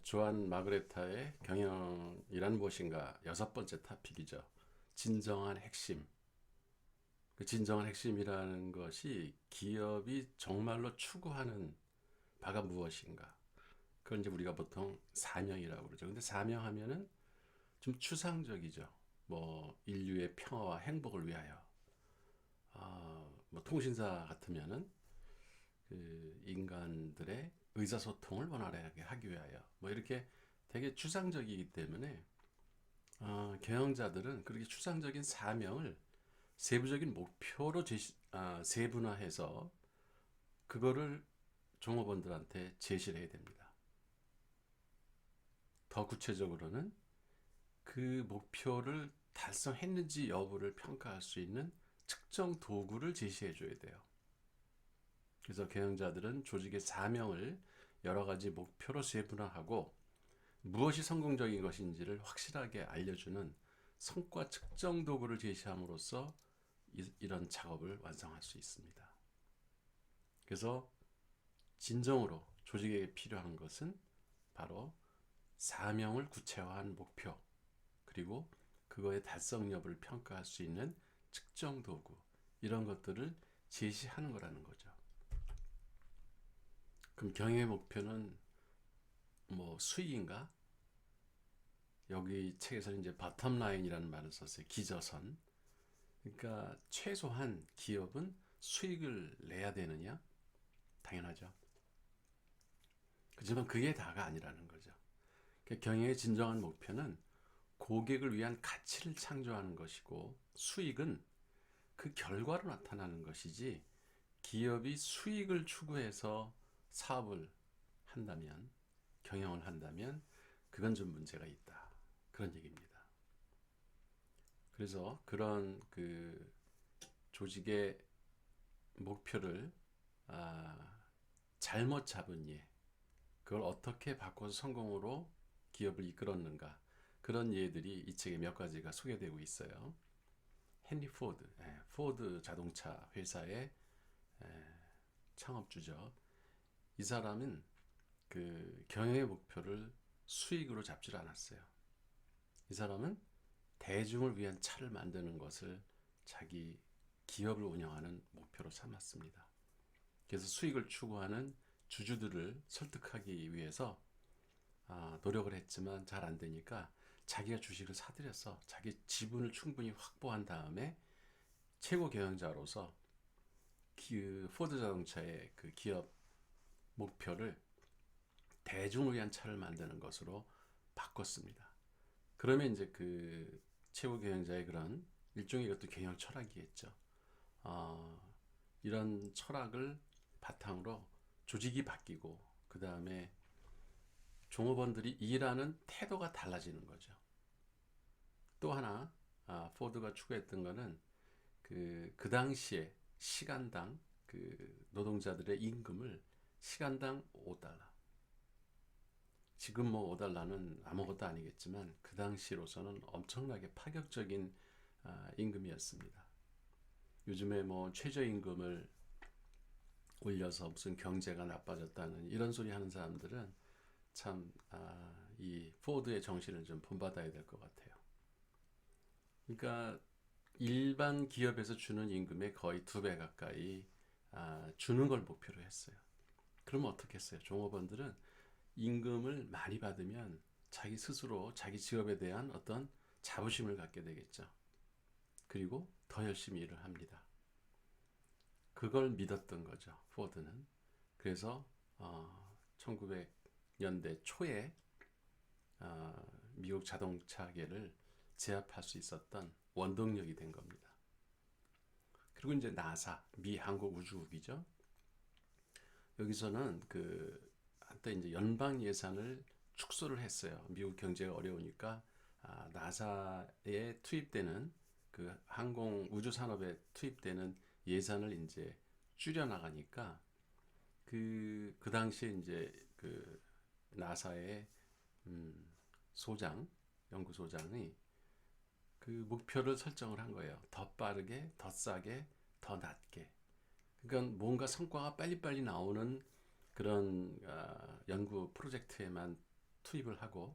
조한 마그레타의 경영이란 무엇인가 여섯 번째 토픽이죠. 진정한 핵심. 그 진정한 핵심이라는 것이 기업이 정말로 추구하는 바가 무엇인가. 그걸 이제 우리가 보통 사명이라고 그러죠. 근데 사명하면은 좀 추상적이죠. 뭐 인류의 평화와 행복을 위하여. 뭐 통신사 같으면은 그 인간들의 의사소통을 원활하게 하기 위하여. 뭐 이렇게 되게 추상적이기 때문에 경영자들은 그렇게 추상적인 사명을 세부적인 목표로 세분화해서 그거를 종업원들한테 제시를 해야 됩니다. 더 구체적으로는 그 목표를 달성했는지 여부를 평가할 수 있는 측정 도구를 제시해 줘야 돼요. 그래서 경영자들은 조직의 사명을 여러 가지 목표로 세분화하고 무엇이 성공적인 것인지를 확실하게 알려주는 성과 측정 도구를 제시함으로써 이런 작업을 완성할 수 있습니다. 그래서 진정으로 조직에게 필요한 것은 바로 사명을 구체화한 목표, 그리고 그거의 달성 여부를 평가할 수 있는 측정 도구, 이런 것들을 제시하는 거라는 거죠. 그럼 경영의 목표는 뭐 수익인가? 여기 책에서는 이제 바텀 라인이라는 말을 썼어요. 기저선. 그러니까 최소한 기업은 수익을 내야 되느냐? 당연하죠. 그렇지만 그게 다가 아니라는 거죠. 그러니까 경영의 진정한 목표는 고객을 위한 가치를 창조하는 것이고, 수익은 그 결과로 나타나는 것이지, 기업이 수익을 추구해서 사업을 한다면, 경영을 한다면 그건 좀 문제가 있다. 그런 얘기입니다. 그래서 그런 그 조직의 목표를 잘못 잡은 예, 그걸 어떻게 바꿔서 성공으로 기업을 이끌었는가, 그런 예들이 이 책에 몇 가지가 소개되고 있어요. 헨리 포드, 포드 자동차 회사의 창업주죠. 이 사람은 그 경영의 목표를 수익으로 잡지 않았어요. 이 사람은 대중을 위한 차를 만드는 것을 자기 기업을 운영하는 목표로 삼았습니다. 그래서 수익을 추구하는 주주들을 설득하기 위해서 노력을 했지만 잘 안 되니까 자기가 주식을 사들여서 자기 지분을 충분히 확보한 다음에 최고 경영자로서 그 포드 자동차의 그 기업 목표를 대중을 위한 차를 만드는 것으로 바꿨습니다. 그러면 이제 그 최고 경영자의 그런 일종의 이것도 경영 철학이겠죠. 이런 철학을 바탕으로 조직이 바뀌고, 그 다음에 종업원들이 일하는 태도가 달라지는 거죠. 또 하나 포드가 추구했던 거는 그 당시에 시간당 그 노동자들의 임금을 시간당 5달러. 지금 뭐 5달러는 아무것도 아니겠지만 그 당시로서는 엄청나게 파격적인 임금이었습니다. 요즘에 뭐 최저임금을 올려서 무슨 경제가 나빠졌다는 이런 소리 하는 사람들은 참 이 포드의 정신을 좀 본받아야 될 것 같아요. 그러니까 일반 기업에서 주는 임금의 거의 2배 가까이 주는 걸 목표로 했어요. 그러면 어떻게 했어요? 종업원들은 임금을 많이 받으면 자기 스스로 자기 직업에 대한 어떤 자부심을 갖게 되겠죠. 그리고 더 열심히 일을 합니다. 그걸 믿었던 거죠, 포드는. 그래서 1900년대 초에 미국 자동차계를 제압할 수 있었던 원동력이 된 겁니다. 그리고 이제 나사, 미 항공우주국이죠. 여기서는 그 한때 이제 연방 예산을 축소를 했어요. 미국 경제가 어려우니까 나사에 투입되는 그 항공 우주 산업에 투입되는 예산을 이제 줄여 나가니까 그 당시에 이제 그 나사의 소장, 연구소장이 그 목표를 설정을 한 거예요. 더 빠르게, 더 싸게, 더 낮게. 그러니까 뭔가 성과가 빨리빨리 나오는 그런 연구 프로젝트에만 투입을 하고,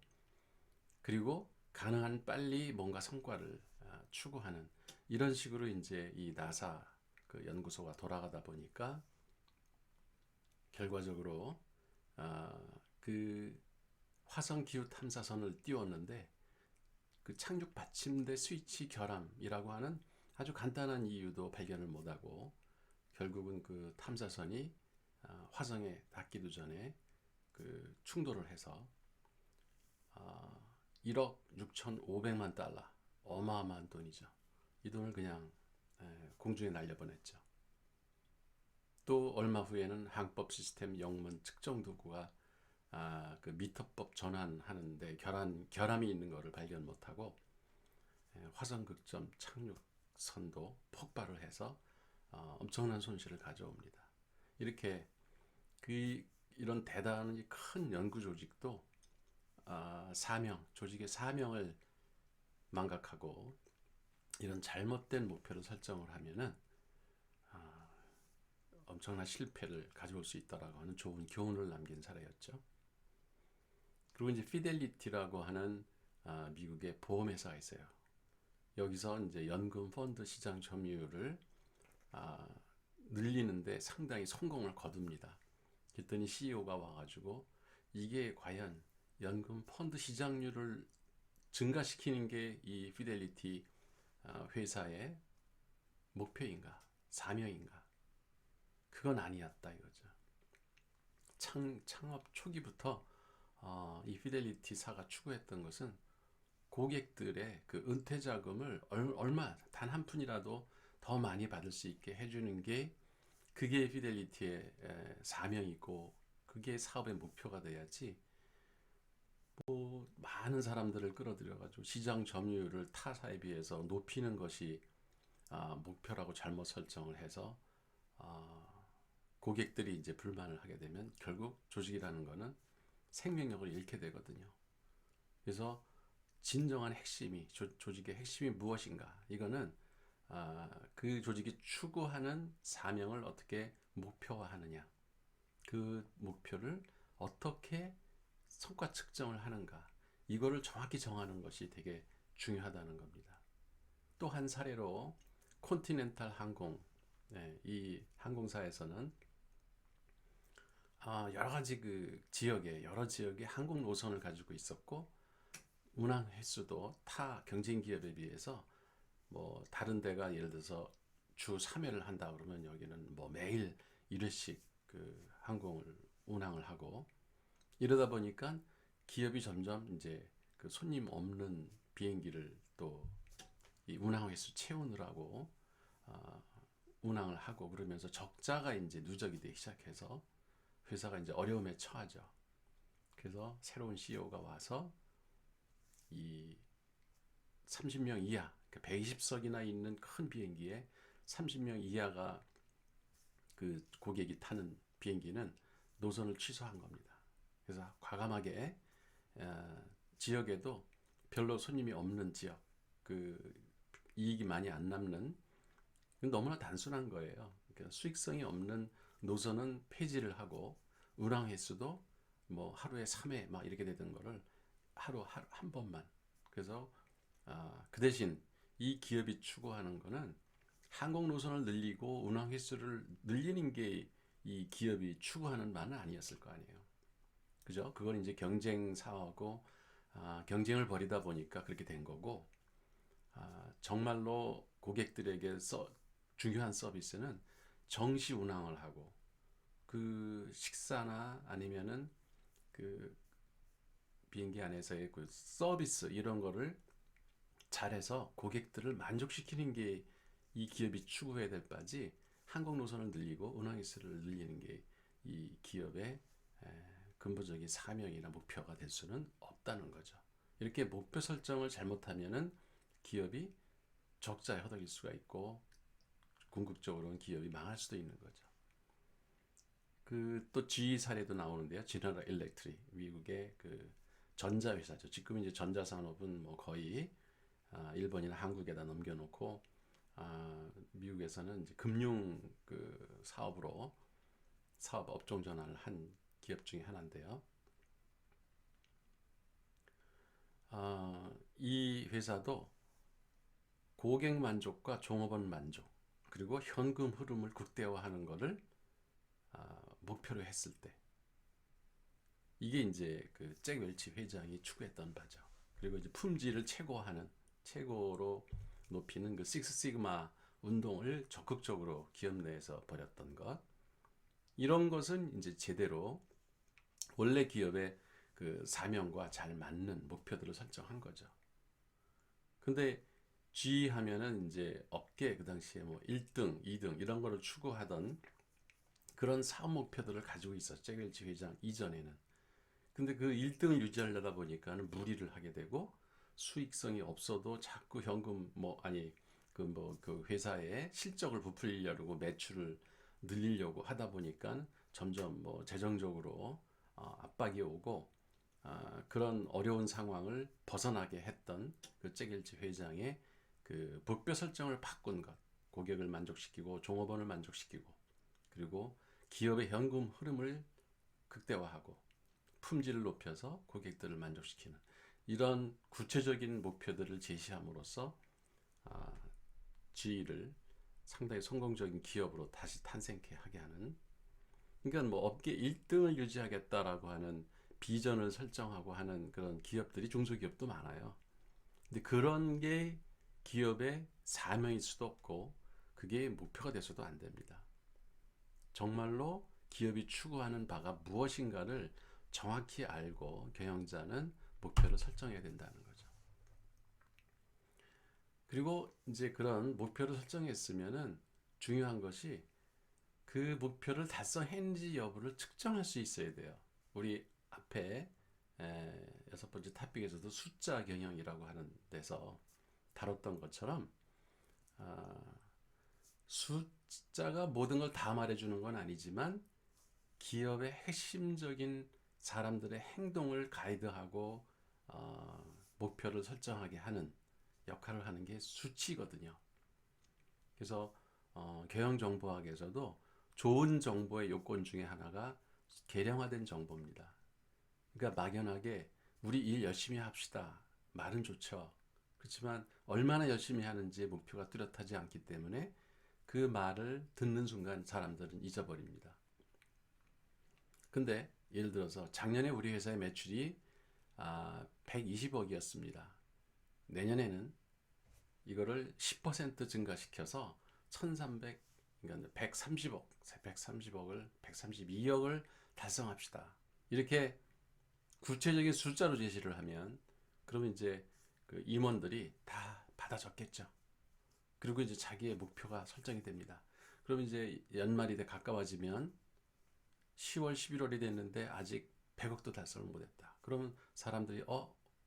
그리고 가능한 빨리 뭔가 성과를 추구하는 이런 식으로 이제 이 나사 그 연구소가 돌아가다 보니까 결과적으로 그 화성 기후 탐사선을 띄웠는데 그 착륙 받침대 스위치 결함이라고 하는 아주 간단한 이유도 발견을 못하고 결국은 그 탐사선이 화성에 닿기도 전에 그 충돌을 해서 1억 6,500만 달러, 어마어마한 돈이죠. 이 돈을 그냥 공중에 날려보냈죠. 또 얼마 후에는 항법 시스템 영문 측정 도구가 그 미터법 전환하는데 결함이 있는 것을 발견 못하고 화성 극점 착륙선도 폭발을 해서 엄청난 손실을 가져옵니다. 이렇게 이런 대단한 큰 연구 조직도 조직의 사명을 망각하고 이런 잘못된 목표를 설정을 하면은 엄청난 실패를 가져올 수 있다라고 하는 좋은 교훈을 남긴 사례였죠. 그리고 이제 피델리티라고 하는 미국의 보험회사가 있어요. 여기서 이제 연금 펀드 시장 점유율을 늘리는데 상당히 성공을 거둡니다. 그랬더니 CEO가 와가지고 이게 과연 연금 펀드 시장률을 증가시키는 게 이 피델리티 회사의 목표인가, 사명인가? 그건 아니었다 이거죠. 창업 초기부터 이 피델리티사가 추구했던 것은 고객들의 그 은퇴 자금을 얼마 단 한 푼이라도 더 많이 받을 수 있게 해주는 게 그게 피델리티의 사명이고 그게 사업의 목표가 돼야지 많은 사람들을 끌어들여가지고 시장 점유율을 타사에 비해서 높이는 것이 목표라고 잘못 설정을 해서 고객들이 이제 불만을 하게 되면 결국 조직이라는 거는 생명력을 잃게 되거든요. 그래서 진정한 핵심이 조직의 핵심이 무엇인가? 이거는 그 조직이 추구하는 사명을 어떻게 목표화하느냐, 그 목표를 어떻게 성과 측정을 하는가, 이거를 정확히 정하는 것이 되게 중요하다는 겁니다. 또 한 사례로 콘티넨탈 항공, 이 항공사에서는 여러 지역의 항공 노선을 가지고 있었고 운항 횟수도 타 경쟁 기업에 비해서 뭐 다른 데가 예를 들어서 주 3회를 한다 그러면 여기는 뭐 매일 1회씩 그 항공을 운항을 하고 이러다 보니까 기업이 점점 이제 그 손님 없는 비행기를 또 이 운항 횟수 채우느라고 운항을 하고 그러면서 적자가 이제 누적이 되기 시작해서 회사가 이제 어려움에 처하죠. 그래서 새로운 CEO가 와서 이 30명 이하, 그러니까 120석이나 있는 큰 비행기에 30명 이하가 그 고객이 타는 비행기는 노선을 취소한 겁니다. 그래서 과감하게 지역에도 별로 손님이 없는 지역, 그 이익이 많이 안 남는 너무나 단순한 거예요. 그러니까 수익성이 없는 노선은 폐지를 하고 운항 횟수도 뭐 하루에 3회 막 이렇게 되던 거를 하루 한 번만. 그래서 그 대신 이 기업이 추구하는 거는 항공 노선을 늘리고 운항 횟수를 늘리는 게 이 기업이 추구하는 바는 아니었을 거 아니에요. 그죠? 그건 이제 경쟁 사하고 경쟁을 벌이다 보니까 그렇게 된 거고 정말로 고객들에게 중요한 서비스는 정시 운항을 하고 그 식사나 아니면은 그 비행기 안에서의 그 서비스 이런 거를 잘해서 고객들을 만족시키는 게 이 기업이 추구해야 될 바지 항공 노선을 늘리고 운항 횟수를 늘리는 게 이 기업의 근본적인 사명이나 목표가 될 수는 없다는 거죠. 이렇게 목표 설정을 잘못하면은 기업이 적자에 허덕일 수가 있고 궁극적으로는 기업이 망할 수도 있는 거죠. 그 또 GE 사례도 나오는데요. 제너럴 일렉트릭 미국의 그 전자 회사죠. 지금 이제 전자 산업은 뭐 거의 일본이나 한국에다 넘겨놓고 미국에서는 이제 금융 그 사업으로 사업 업종 전환을 한 기업 중에 하나인데요. 이 회사도 고객 만족과 종업원 만족 그리고 현금 흐름을 극대화하는 것을 목표로 했을 때 이게 이제 그 잭 웰치 회장이 추구했던 바죠. 그리고 이제 품질을 최고로 높이는 그 식스 시그마 운동을 적극적으로 기업 내에서 벌였던 것. 이런 것은 이제 제대로 원래 기업의 그 사명과 잘 맞는 목표들을 설정한 거죠. 근데 G 하면은 이제 업계 그 당시에 뭐 1등, 2등 이런 거를 추구하던 그런 사업 목표들을 가지고 있었죠. 잭 웰치 회장 이전에는. 근데 그 1등을 유지하려다 보니까는 무리를 하게 되고 수익성이 없어도 자꾸 현금 그 회사의 실적을 부풀리려고 매출을 늘리려고 하다 보니까 점점 뭐 재정적으로 압박이 오고 그런 어려운 상황을 벗어나게 했던 그 잭웰치 회장의 그 목표 설정을 바꾼 것, 고객을 만족시키고 종업원을 만족시키고 그리고 기업의 현금 흐름을 극대화하고 품질을 높여서 고객들을 만족시키는 이런 구체적인 목표들을 제시함으로써 GE를 상당히 성공적인 기업으로 다시 탄생케 하게 하는 그러니까 뭐 업계 1등을 유지하겠다라고 하는 비전을 설정하고 하는 그런 기업들이 중소기업도 많아요. 근데 그런 게 기업의 사명일 수도 없고 그게 목표가 돼서도 안 됩니다. 정말로 기업이 추구하는 바가 무엇인가를 정확히 알고 경영자는 목표를 설정해야 된다는 거죠. 그리고 이제 그런 목표를 설정했으면은 중요한 것이 그 목표를 달성했는지 여부를 측정할 수 있어야 돼요. 우리 앞에 6번째 토픽에서도 숫자 경영이라고 하는 데서 다뤘던 것처럼 숫자가 모든 걸 다 말해주는 건 아니지만 기업의 핵심적인 사람들의 행동을 가이드하고 목표를 설정하게 하는 역할을 하는 게 수치거든요. 그래서 경영정보학에서도 좋은 정보의 요건 중에 하나가 계량화된 정보입니다. 그러니까 막연하게 우리 일 열심히 합시다. 말은 좋죠. 그렇지만 얼마나 열심히 하는지 목표가 뚜렷하지 않기 때문에 그 말을 듣는 순간 사람들은 잊어버립니다. 근데 예를 들어서 작년에 우리 회사의 매출이 120억이었습니다. 내년에는 이거를 10% 증가시켜서 1300, 그러니까 130억을 132억을 달성합시다. 이렇게 구체적인 숫자로 제시를 하면 그러면 이제 그 임원들이 다 받아 적겠죠. 그리고 이제 자기의 목표가 설정이 됩니다. 그러면 이제 연말이 돼 가까워지면 10월, 11월이 됐는데 아직 100억도 달성을 못했다. 그러면 사람들이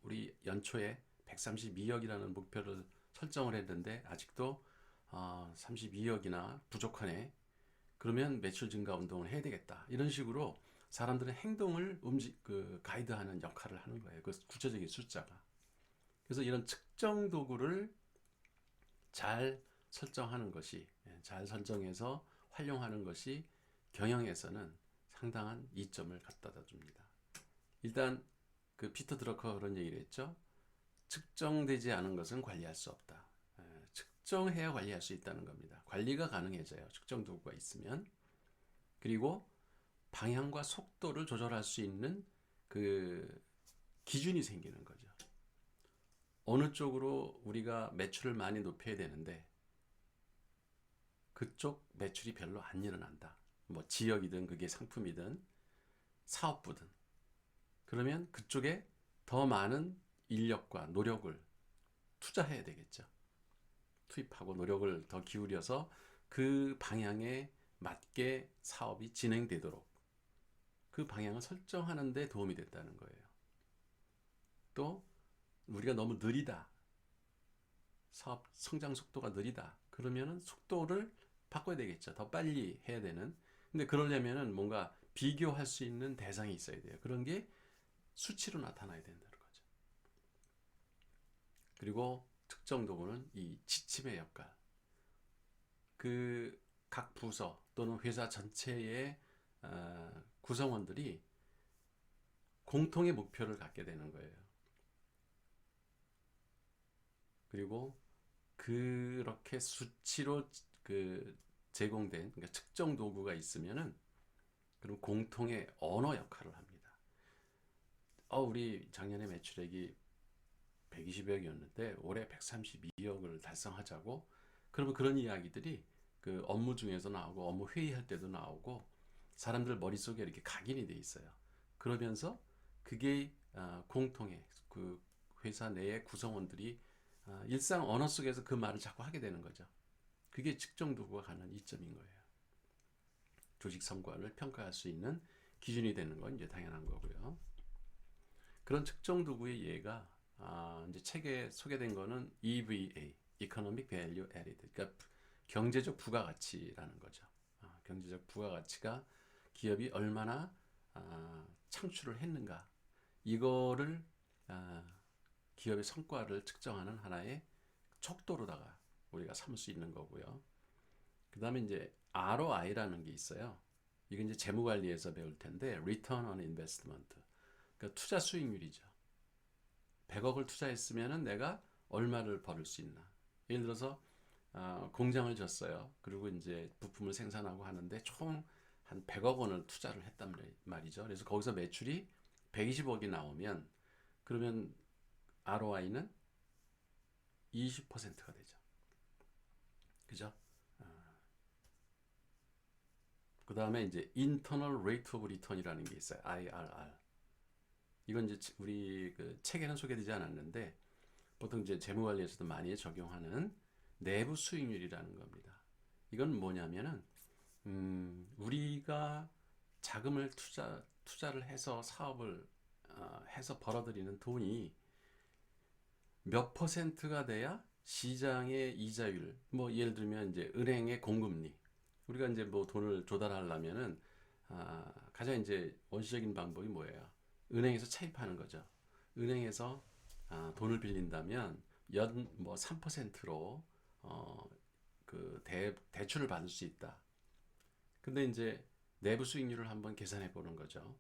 우리 연초에 132억이라는 목표를 설정을 했는데 아직도 32억이나 부족하네. 그러면 매출 증가 운동을 해야 되겠다. 이런 식으로 사람들의 행동을 가이드하는 역할을 하는 거예요. 그 구체적인 숫자가. 그래서 이런 측정 도구를 잘 설정하는 것이, 잘 설정해서 활용하는 것이 경영에서는 상당한 이점을 갖다 줍니다. 일단 그 피터 드러커가 그런 얘기를 했죠. 측정되지 않은 것은 관리할 수 없다. 측정해야 관리할 수 있다는 겁니다. 관리가 가능해져요. 측정 도구가 있으면. 그리고 방향과 속도를 조절할 수 있는 그 기준이 생기는 거죠. 어느 쪽으로 우리가 매출을 많이 높여야 되는데 그쪽 매출이 별로 안 일어난다. 뭐 지역이든 그게 상품이든 사업부든 그러면 그쪽에 더 많은 인력과 노력을 투자해야 되겠죠. 투입하고 노력을 더 기울여서 그 방향에 맞게 사업이 진행되도록 그 방향을 설정하는 데 도움이 됐다는 거예요. 또 우리가 너무 느리다. 사업 성장 속도가 느리다. 그러면은 속도를 바꿔야 되겠죠. 더 빨리 해야 되는. 근데 그러려면은 뭔가 비교할 수 있는 대상이 있어야 돼요. 그런 게 수치로 나타나야 된다는 거죠. 그리고 특정 도구는 이 지침의 역할. 그 각 부서 또는 회사 전체의 구성원들이 공통의 목표를 갖게 되는 거예요. 그리고 그렇게 수치로 그 제공된 그러니까 측정 도구가 있으면은 그럼 공통의 언어 역할을 합니다. 우리 작년에 매출액이 120억이었는데 올해 132억을 달성하자고. 그러면 그런 이야기들이 그 업무 중에서 나오고 업무 회의할 때도 나오고 사람들 머릿속에 이렇게 각인이 돼 있어요. 그러면서 그게 공통의 그 회사 내의 구성원들이 일상 언어 속에서 그 말을 자꾸 하게 되는 거죠. 그게 측정 도구가 가는 이점인 거예요. 조직 성과를 평가할 수 있는 기준이 되는 건 이제 당연한 거고요. 그런 측정 도구의 예가 이제 책에 소개된 거는 EVA, Economic Value Added, 그러니까 경제적 부가가치라는 거죠. 경제적 부가가치가 기업이 얼마나 창출을 했는가, 이거를 기업의 성과를 측정하는 하나의 척도로다가 우리가 삼을 수 있는 거고요. 그 다음에 이제 ROI라는 게 있어요. 이건 이제 재무관리에서 배울 텐데 Return on Investment, 그러니까 투자 수익률이죠. 100억을 투자했으면 내가 얼마를 벌을 수 있나. 예를 들어서 공장을 졌어요. 그리고 이제 부품을 생산하고 하는데 총 한 100억 원을 투자를 했단 말이죠. 그래서 거기서 매출이 120억이 나오면 그러면 ROI는 20%가 되죠. 그죠? 그 다음에 이제 Internal Rate of Return이라는 게 있어요. IRR. 이건 이제 우리 그 책에는 소개되지 않았는데 보통 이제 재무관리에서도 많이 적용하는 내부 수익률이라는 겁니다. 이건 뭐냐면은 우리가 자금을 투자를 해서 사업을 해서 벌어들이는 돈이 몇 퍼센트가 돼야 시장의 이자율, 뭐 예를 들면 이제 은행의 공금리, 우리가 이제 뭐 돈을 조달하려면은 가장 이제 원시적인 방법이 뭐예요? 은행에서 차입하는 거죠. 은행에서 돈을 빌린다면 연 뭐 3%로 그 대출을 받을 수 있다. 근데 이제 내부 수익률을 한번 계산해 보는 거죠.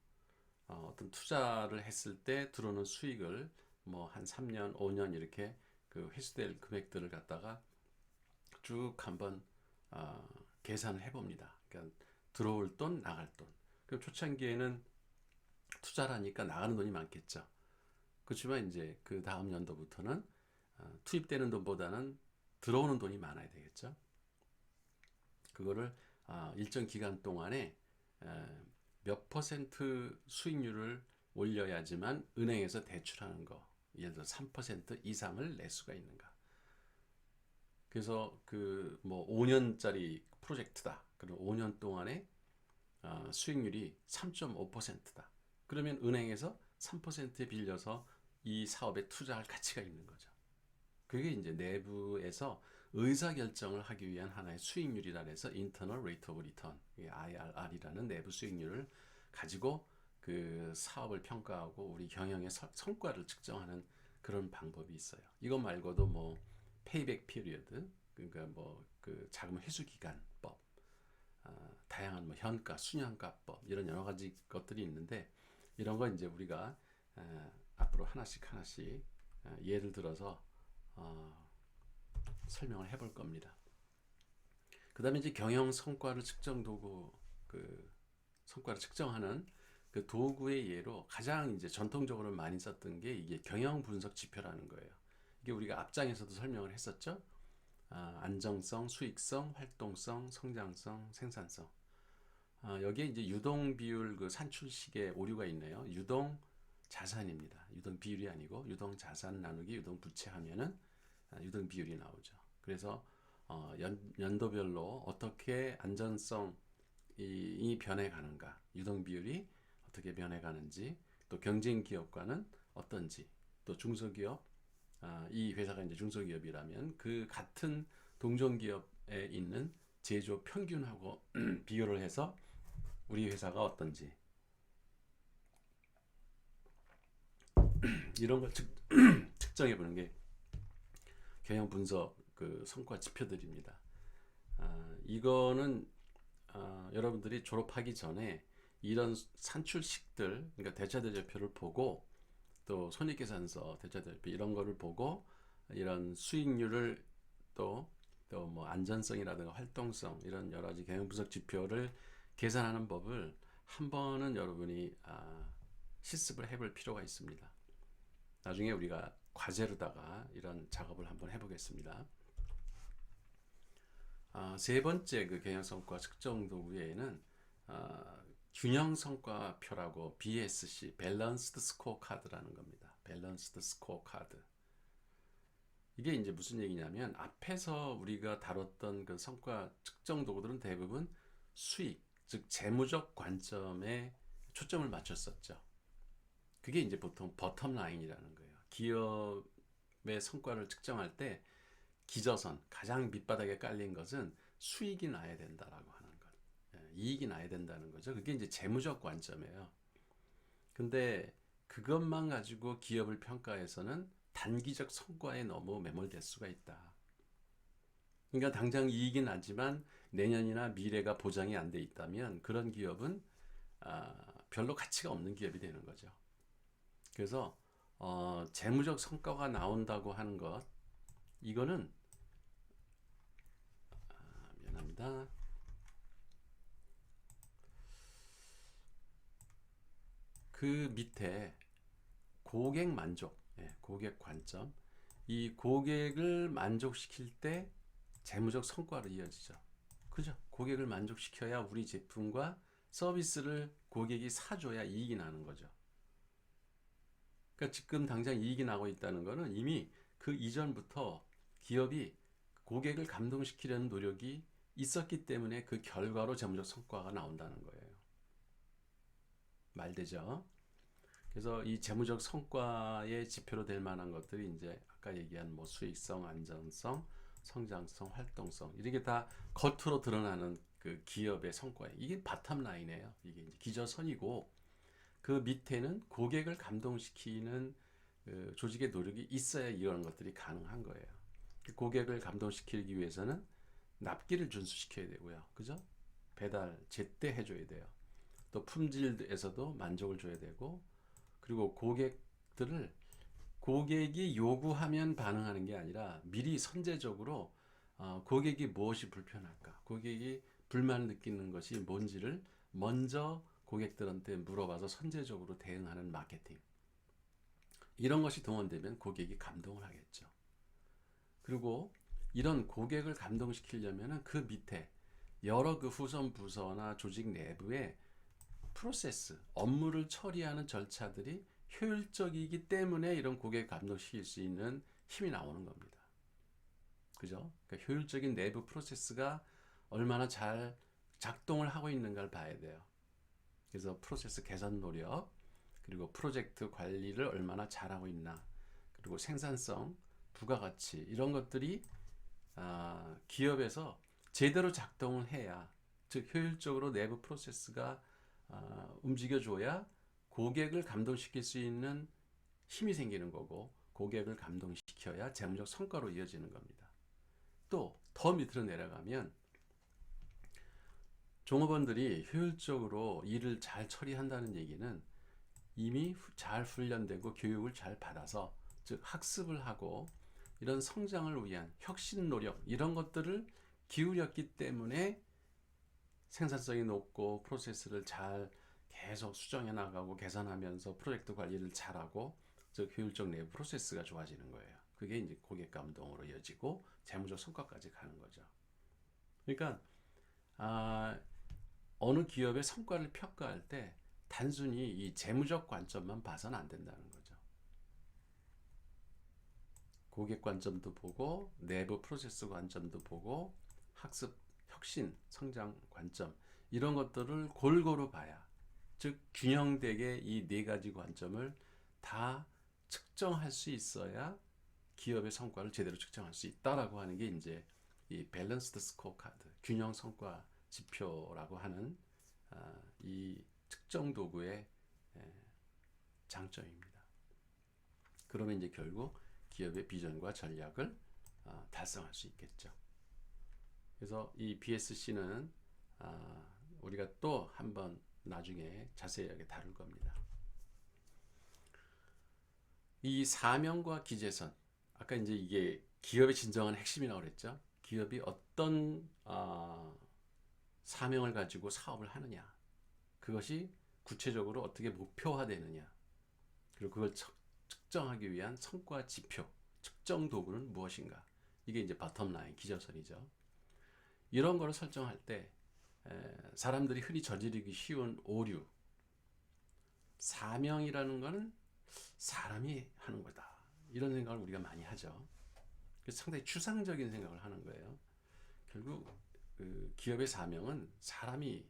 어떤 투자를 했을 때 들어오는 수익을 뭐 한 3년, 5년 이렇게 그 회수될 금액들을 갖다가 쭉 한번 계산을 해봅니다. 그러니까 들어올 돈, 나갈 돈. 그럼 초창기에는 투자라니까 나가는 돈이 많겠죠. 그렇지만 이제 그 다음 연도부터는 투입되는 돈보다는 들어오는 돈이 많아야 되겠죠. 그거를 일정 기간 동안에 몇 퍼센트 수익률을 올려야지만 은행에서 대출하는 거, 예를 들어 3% 이상을 낼 수가 있는가. 그래서 그 뭐 5년짜리 프로젝트다. 그럼 5년 동안에 수익률이 3.5%다. 그러면 은행에서 3% 빌려서 이 사업에 투자할 가치가 있는 거죠. 그게 이제 내부에서 의사 결정을 하기 위한 하나의 수익률이라 해서 Internal Rate of Return, IRR이라는 내부 수익률을 가지고 그 사업을 평가하고 우리 경영의 성과를 측정하는 그런 방법이 있어요. 이거 말고도 뭐 페이백 피리어드, 그러니까 뭐 그 자금 회수 기간법, 다양한 뭐 현가, 순현가법 이런 여러 가지 것들이 있는데 이런 거 이제 우리가 앞으로 하나씩 예를 들어서 설명을 해볼 겁니다. 그 다음에 이제 경영 성과를 측정 도구, 그 성과를 측정하는 그 도구의 예로 가장 이제 전통적으로 많이 썼던 게 이게 경영 분석 지표라는 거예요. 이게 우리가 앞장에서도 설명을 했었죠. 안정성, 수익성, 활동성, 성장성, 생산성. 여기에 이제 유동 비율 그 산출식에 오류가 있네요. 유동 자산입니다. 유동 비율이 아니고 유동 자산 나누기 유동 부채 하면은 유동 비율이 나오죠. 그래서 연도별로 어떻게 안전성이 변해가는가, 유동 비율이 어떻게 변해가는지, 또 경쟁 기업과는 어떤지, 또 중소기업, 이 회사가 이제 중소기업이라면 그 같은 동종기업에 있는 제조 평균하고 비교를 해서 우리 회사가 어떤지 이런 걸 측정해 보는 게 경영 분석 그 성과 지표들입니다. 이거는 여러분들이 졸업하기 전에 이런 산출식들, 그러니까 대차대조표를 보고 또 손익계산서, 대차대조표 이런 거를 보고 이런 수익률을 또 뭐 안전성이라든가 활동성 이런 여러 가지 경영 분석 지표를 계산하는 법을 한 번은 여러분이 실습을 해볼 필요가 있습니다. 나중에 우리가 과제로다가 이런 작업을 한번 해보겠습니다. 세 번째 그 경영 성과 측정 도구에는 균형 성과표라고 BSC, 밸런스드 스코어 카드라는 겁니다. 밸런스드 스코어 카드. 이게 이제 무슨 얘기냐면 앞에서 우리가 다뤘던 그 성과 측정 도구들은 대부분 수익, 즉 재무적 관점에 초점을 맞췄었죠. 그게 이제 보통 버텀 라인이라는 거예요. 기업의 성과를 측정할 때 기저선, 가장 밑바닥에 깔린 것은 수익이 나야 된다라고 하는 것. 이익이 나야 된다는 거죠. 그게 이제 재무적 관점이에요. 근데 그것만 가지고 기업을 평가해서는 단기적 성과에 너무 매몰될 수가 있다. 그러니까 당장 이익이 나지만 내년이나 미래가 보장이 안 돼 있다면 그런 기업은 별로 가치가 없는 기업이 되는 거죠. 그래서 재무적 성과가 나온다고 하는 것, 이거는 미안합니다. 그 밑에 고객 만족, 고객 관점, 이 고객을 만족시킬 때 재무적 성과로 이어지죠. 그죠? 고객을 만족시켜야 우리 제품과 서비스를 고객이 사줘야 이익이 나는 거죠. 그러니까 지금 당장 이익이 나고 있다는 거는 이미 그 이전부터 기업이 고객을 감동시키려는 노력이 있었기 때문에 그 결과로 재무적 성과가 나온다는 거예요. 말되죠? 그래서 이 재무적 성과의 지표로 될 만한 것들이 이제 아까 얘기한 뭐 수익성, 안전성, 성장성, 활동성 이렇게 다 겉으로 드러나는 그 기업의 성과예요. 이게 바텀 라인이에요. 이게 이제 기저선이고 그 밑에는 고객을 감동시키는 그 조직의 노력이 있어야 이런 것들이 가능한 거예요. 고객을 감동시키기 위해서는 납기를 준수시켜야 되고요. 그죠? 배달 제때 해줘야 돼요. 또 품질에서도 만족을 줘야 되고 그리고 고객이 요구하면 반응하는 게 아니라 미리 선제적으로 고객이 무엇이 불편할까, 고객이 불만을 느끼는 것이 뭔지를 먼저 고객들한테 물어봐서 선제적으로 대응하는 마케팅. 이런 것이 동원되면 고객이 감동을 하겠죠. 그리고 이런 고객을 감동시키려면 그 밑에 여러 그 후선 부서나 조직 내부에 프로세스, 업무를 처리하는 절차들이 효율적이기 때문에 이런 고객 감동시킬 수 있는 힘이 나오는 겁니다. 그죠? 그러니까 효율적인 내부 프로세스가 얼마나 잘 작동을 하고 있는가를 봐야 돼요. 그래서 프로세스 개선 노력, 그리고 프로젝트 관리를 얼마나 잘하고 있나, 그리고 생산성, 부가가치 이런 것들이 기업에서 제대로 작동을 해야, 즉 효율적으로 내부 프로세스가 움직여줘야 고객을 감동시킬 수 있는 힘이 생기는 거고 고객을 감동시켜야 재무적 성과로 이어지는 겁니다. 또 더 밑으로 내려가면 종업원들이 효율적으로 일을 잘 처리한다는 얘기는 이미 잘 훈련되고 교육을 잘 받아서 즉 학습을 하고 이런 성장을 위한 혁신 노력 이런 것들을 기울였기 때문에 생산성이 높고 프로세스를 잘 계속 수정해 나가고 개선하면서 프로젝트 관리를 잘하고 즉 효율적 내부 프로세스가 좋아지는 거예요. 그게 이제 고객 감동으로 이어지고 재무적 성과까지 가는 거죠. 그러니까 어느 기업의 성과를 평가할 때 단순히 이 재무적 관점만 봐서는 안 된다는 거죠. 고객 관점도 보고 내부 프로세스 관점도 보고 학습, 혁신, 성장 관점 이런 것들을 골고루 봐야 즉 균형되게 이 네 가지 관점을 다 측정할 수 있어야 기업의 성과를 제대로 측정할 수 있다라고 하는 게 이제 이 밸런스드 스코어 카드, 균형 성과 지표라고 하는 이 측정 도구의 장점입니다. 그러면 이제 결국 기업의 비전과 전략을 달성할 수 있겠죠. 그래서 이 BSC는 우리가 또 한번 나중에 자세하게 다룰 겁니다. 이 사명과 기재선, 아까 이제 이게 기업의 진정한 핵심이라고 그랬죠. 기업이 어떤 사명을 가지고 사업을 하느냐. 그것이 구체적으로 어떻게 목표화되느냐. 그리고 그걸 측정하기 위한 성과 지표, 측정 도구는 무엇인가. 이게 이제 바텀라인, 기저선이죠. 이런 거를 설정할 때 사람들이 흔히 저지르기 쉬운 오류, 사명이라는 거는 사람이 하는 거다. 이런 생각을 우리가 많이 하죠. 그래서 상당히 추상적인 생각을 하는 거예요. 결국 그 기업의 사명은 사람이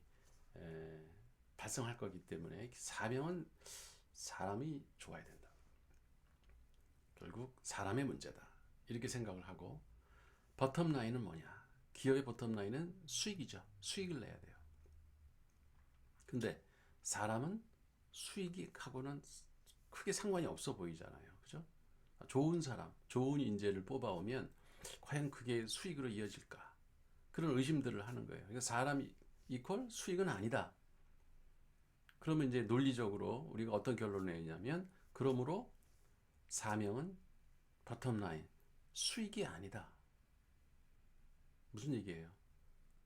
달성할 거기 때문에 사명은 사람이 좋아야 된다. 결국 사람의 문제다. 이렇게 생각을 하고 버텀라인은 뭐냐? 기업의 버텀라인은 수익이죠. 수익을 내야 돼요. 근데 사람은 수익하고는 크게 상관이 없어 보이잖아요. 그죠? 좋은 사람, 좋은 인재를 뽑아오면 과연 그게 수익으로 이어질까? 그런 의심들을 하는 거예요. 그러니까 사람이 이퀄 수익은 아니다. 그러면 이제 논리적으로 우리가 어떤 결론을 내냐면 그러므로 사명은 버텀라인 수익이 아니다. 무슨 얘기예요?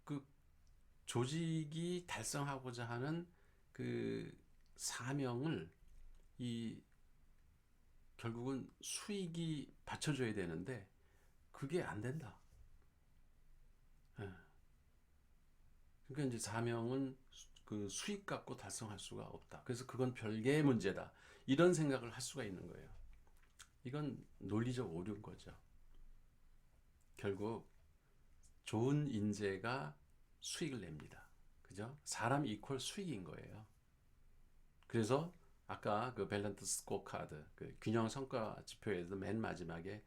그 조직이 달성하고자 하는 그 사명을 이 결국은 수익이 받쳐줘야 되는데 그게 안 된다. 예. 그러니까 이제 사명은 그 수익 갖고 달성할 수가 없다. 그래서 그건 별개의 문제다. 이런 생각을 할 수가 있는 거예요. 이건 논리적 오류인 거죠. 결국 좋은 인재가 수익을 냅니다. 그죠? 사람 이퀄 수익인 거예요. 그래서 아까 그 밸런스 스코어카드, 그 균형 성과 지표에서 맨 마지막에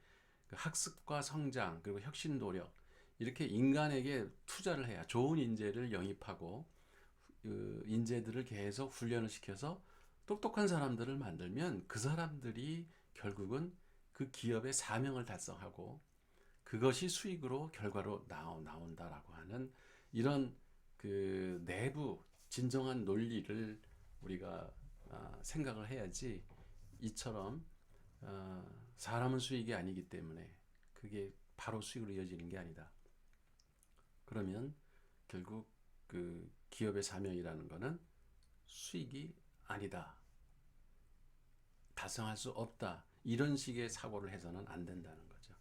그 학습과 성장 그리고 혁신 노력 이렇게 인간에게 투자를 해야 좋은 인재를 영입하고 그 인재들을 계속 훈련을 시켜서 똑똑한 사람들을 만들면 그 사람들이 결국은 그 기업의 사명을 달성하고 그것이 수익으로 결과로 나온다라고 하는 이런 그 내부 진정한 논리를 우리가 생각을 해야지 이처럼 사람은 수익이 아니기 때문에 그게 바로 수익으로 이어지는 게 아니다. 그러면 결국 그 기업의 사명이라는 거는 수익이 아니다. 달성할 수 없다. 이런 식의 사고를 해서는 안 된다는 거죠.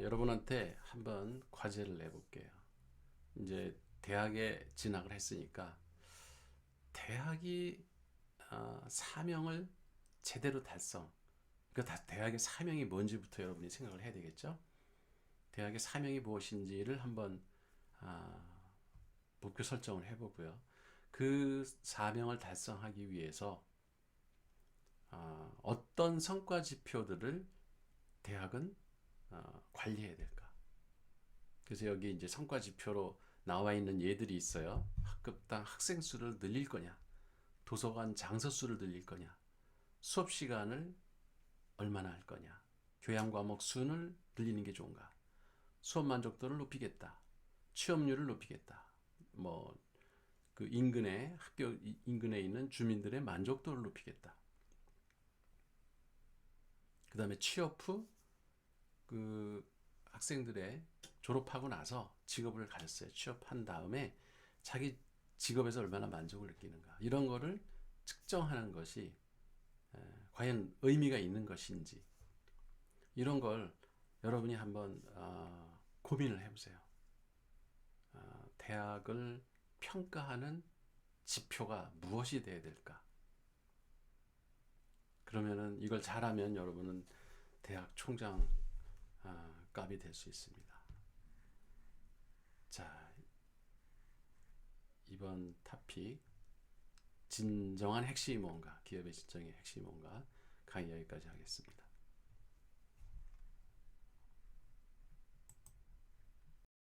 여러분한테 한번 과제를 내볼게요. 이제 대학에 진학을 했으니까 대학이 사명을 제대로 달성. 그러니까 대학의 사명이 뭔지부터 여러분이 생각을 해야 되겠죠. 대학의 사명이 무엇인지를 한번 목표 설정을 해보고요. 그 사명을 달성하기 위해서 어떤 성과 지표들을 대학은 관리해야 될까? 그래서 여기 이제 성과 지표로 나와 있는 예들이 있어요. 학급당 학생 수를 늘릴 거냐, 도서관 장서 수를 늘릴 거냐, 수업 시간을 얼마나 할 거냐, 교양 과목 수를 늘리는 게 좋은가, 수업 만족도를 높이겠다, 취업률을 높이겠다, 뭐 그 인근에 학교 인근에 있는 주민들의 만족도를 높이겠다. 그 다음에 취업 후 그 학생들의 졸업하고 나서 직업을 가졌어요. 취업한 다음에 자기 직업에서 얼마나 만족을 느끼는가. 이런 거를 측정하는 것이 과연 의미가 있는 것인지 이런 걸 여러분이 한번 고민을 해보세요. 대학을 평가하는 지표가 무엇이 돼야 될까? 그러면은 이걸 잘하면 여러분은 대학 총장 값이 될 수 있습니다. 자, 이번 토픽 진정한 핵심이 뭔가, 기업의 진정의 핵심이 뭔가 강의 여기까지 하겠습니다.